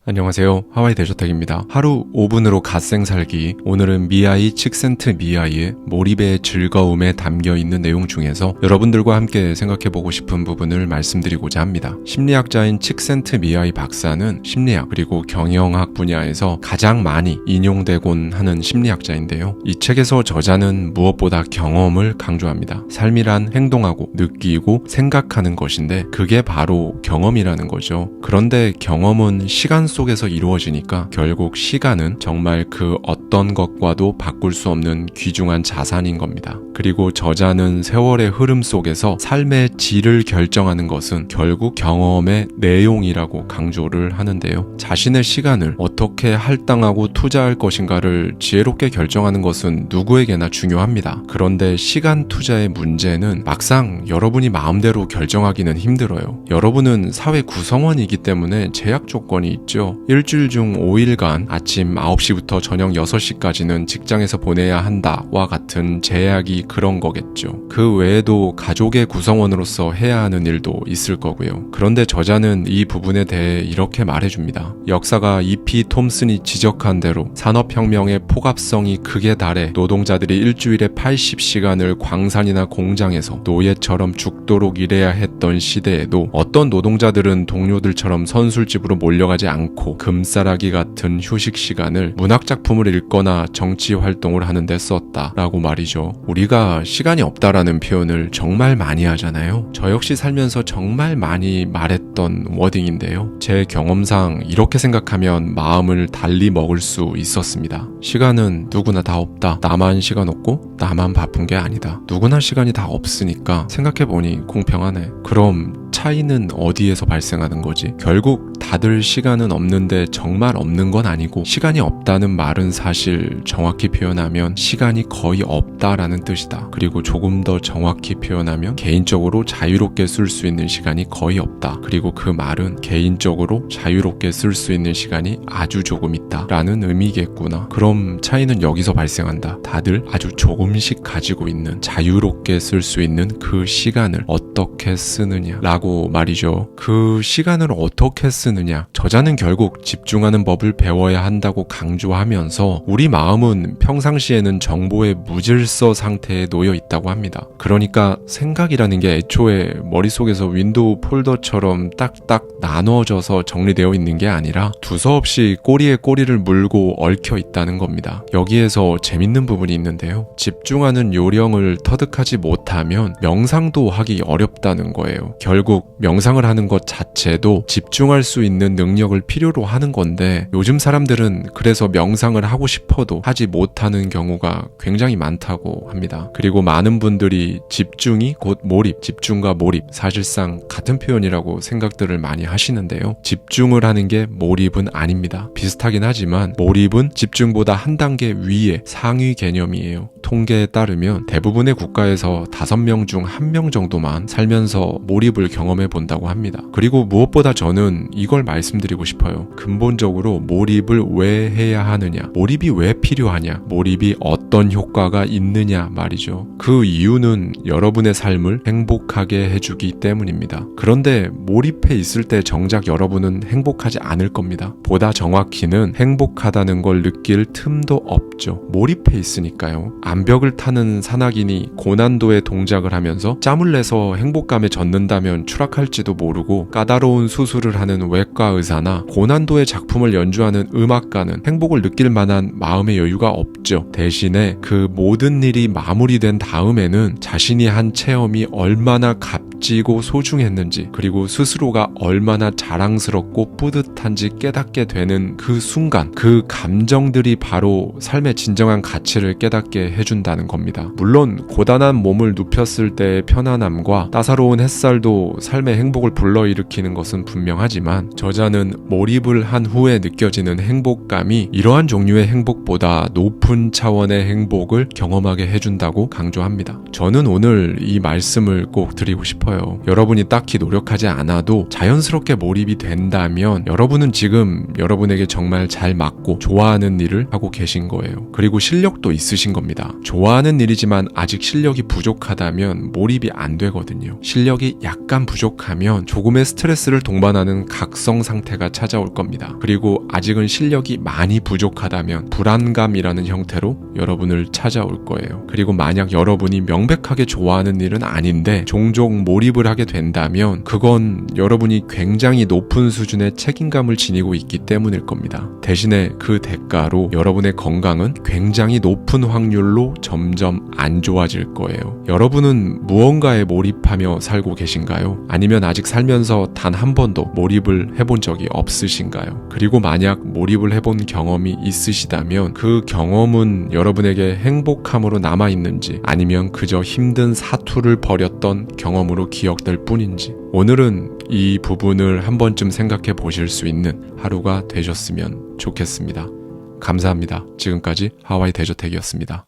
안녕하세요. 하와이 대저택입니다. 하루 5분으로 갓생 살기. 오늘은 미아이 칙센트 미아이의 몰입의 즐거움에 담겨있는 내용 중에서 여러분들과 함께 생각해보고 싶은 부분을 말씀드리고자 합니다. 심리학자인 칙센트 미아이 박사는 심리학 그리고 경영학 분야에서 가장 많이 인용되곤 하는 심리학자인데요. 이 책에서 저자는 무엇보다 경험을 강조합니다. 삶이란 행동하고 느끼고 생각하는 것인데 그게 바로 경험이라는 거죠. 그런데 경험은 시간 속에서 이루어지니까 결국 시간은 정말 그 어떤 것과도 바꿀 수 없는 귀중한 자산인 겁니다. 그리고 저자는 세월의 흐름 속에서 삶의 질을 결정하는 것은 결국 경험의 내용이라고 강조를 하는데요. 자신의 시간을 어떻게 할당하고 투자할 것인가를 지혜롭게 결정하는 것은 누구에게나 중요합니다. 그런데 시간 투자의 문제는 막상 여러분이 마음대로 결정하기는 힘들어요. 여러분은 사회 구성원이기 때문에 제약 조건이 있죠. 일주일 중 5일간 아침 9시부터 저녁 6시까지는 직장에서 보내야 한다와 같은 제약이 그런 거겠죠. 그 외에도 가족의 구성원으로서 해야 하는 일도 있을 거고요. 그런데 저자는 이 부분에 대해 이렇게 말해줍니다. 역사가 E.P. 톰슨이 지적한 대로 산업혁명의 폭압성이 극에 달해 노동자들이 일주일에 80시간을 광산이나 공장에서 노예처럼 죽도록 일해야 했던 시대에도 어떤 노동자들은 동료들처럼 선술집으로 몰려가지 않고 금싸라기 같은 휴식 시간을 문학작품을 읽거나 정치활동을 하는 데 썼다라고 말이죠. 우리가 시간이 없다라는 표현을 정말 많이 하잖아요. 저 역시 살면서 정말 많이 말했던 워딩인데요. 제 경험상 이렇게 생각하면 마음을 달리 먹을 수 있었습니다. 시간은 누구나 다 없다. 나만 시간 없고 나만 바쁜 게 아니다. 누구나 시간이 다 없으니까 생각해보니 공평하네. 그럼 차이는 어디에서 발생하는 거지? 결국 다들 시간은 없는데 정말 없는 건 아니고 시간이 없다는 말은 사실 정확히 표현하면 시간이 거의 없다라는 뜻이다. 그리고 조금 더 정확히 표현하면 개인적으로 자유롭게 쓸 수 있는 시간이 거의 없다. 그리고 그 말은 개인적으로 자유롭게 쓸 수 있는 시간이 아주 조금 있다라는 의미겠구나. 그럼 차이는 여기서 발생한다. 다들 아주 조금씩 가지고 있는 자유롭게 쓸 수 있는 그 시간을 어떻게 쓰느냐 라고 말이죠. 그 시간을 어떻게 쓰느냐. 저자는 결국 집중하는 법을 배워야 한다고 강조하면서 우리 마음은 평상시에는 정보의 무질서 상태에 놓여 있다고 합니다. 그러니까 생각이라는 게 애초에 머릿속에서 윈도우 폴더처럼 딱딱 나눠져서 정리되어 있는 게 아니라 두서없이 꼬리에 꼬리를 물고 얽혀 있다는 겁니다. 여기에서 재밌는 부분이 있는데요. 집중하는 요령을 터득하지 못하면 명상도 하기 어렵다는 거예요. 결국 명상을 하는 것 자체도 집중할 수 있는 능력을 필요로 하는 건데 요즘 사람들은 그래서 명상을 하고 싶어도 하지 못하는 경우가 굉장히 많다고 합니다. 그리고 많은 분들이 집중이 곧 몰입, 집중과 몰입 사실상 같은 표현이라고 생각들을 많이 하시는데요. 집중을 하는 게 몰입은 아닙니다. 비슷하긴 하지만 몰입은 집중보다 한 단계 위에 상위 개념이에요. 통계에 따르면 대부분의 국가에서 5명 중 1명 정도만 살면서 몰입을 경험해 본다고 합니다. 그리고 무엇보다 저는 이걸 말씀드리고 싶어요. 근본적으로 몰입을 왜 해야 하느냐, 몰입이 왜 필요하냐, 몰입이 어떤 효과가 있느냐 말이죠. 그 이유는 여러분의 삶을 행복하게 해주기 때문입니다. 그런데 몰입해 있을 때 정작 여러분은 행복하지 않을 겁니다. 보다 정확히는 행복하다는 걸 느낄 틈도 없죠. 몰입해 있으니까요. 암벽을 타는 산악인이 고난도의 동작을 하면서 짬을 내서 행복감에 젖는다면 추락할지도 모르고 까다로운 수술을 하는 외과 의사나 고난도의 작품을 연주하는 음악가는 행복을 느낄 만한 마음의 여유가 없죠. 대신에 그 모든 일이 마무리된 다음에는 자신이 한 체험이 얼마나 값지고 소중했는지 그리고 스스로가 얼마나 자랑스럽고 뿌듯한지 깨닫게 되는 그 순간 그 감정들이 바로 삶의 진정한 가치를 깨닫게 해준다는 겁니다. 물론 고단한 몸을 눕혔을 때의 편안함과 따사로운 햇살도 삶의 행복을 불러일으키는 것은 분명하지만 저자는 몰입을 한 후에 느껴지는 행복감이 이러한 종류의 행복보다 높은 차원의 행복을 경험하게 해준다고 강조합니다. 저는 오늘 이 말씀을 꼭 드리고 싶어요. 싶어요. 여러분이 딱히 노력하지 않아도 자연스럽게 몰입이 된다면 여러분은 지금 여러분에게 정말 잘 맞고 좋아하는 일을 하고 계신 거예요. 그리고 실력도 있으신 겁니다. 좋아하는 일이지만 아직 실력이 부족하다면 몰입이 안 되거든요. 실력이 약간 부족하면 조금의 스트레스를 동반하는 각성 상태가 찾아올 겁니다. 그리고 아직은 실력이 많이 부족하다면 불안감이라는 형태로 여러분을 찾아올 거예요. 그리고 만약 여러분이 명백하게 좋아하는 일은 아닌데 종종 몰입을 하게 된다면 그건 여러분이 굉장히 높은 수준의 책임감을 지니고 있기 때문일 겁니다. 대신에 그 대가로 여러분의 건강은 굉장히 높은 확률로 점점 안 좋아질 거예요. 여러분은 무언가에 몰입하며 살고 계신가요? 아니면 아직 살면서 단 한 번도 몰입을 해본 적이 없으신가요? 그리고 만약 몰입을 해본 경험이 있으시다면 그 경험은 여러분에게 행복함으로 남아있는지 아니면 그저 힘든 사투를 벌였던 경험으로 기억될 뿐인지 오늘은 이 부분을 한 번쯤 생각해 보실 수 있는 하루가 되셨으면 좋겠습니다. 감사합니다. 지금까지 하와이 대저택이었습니다.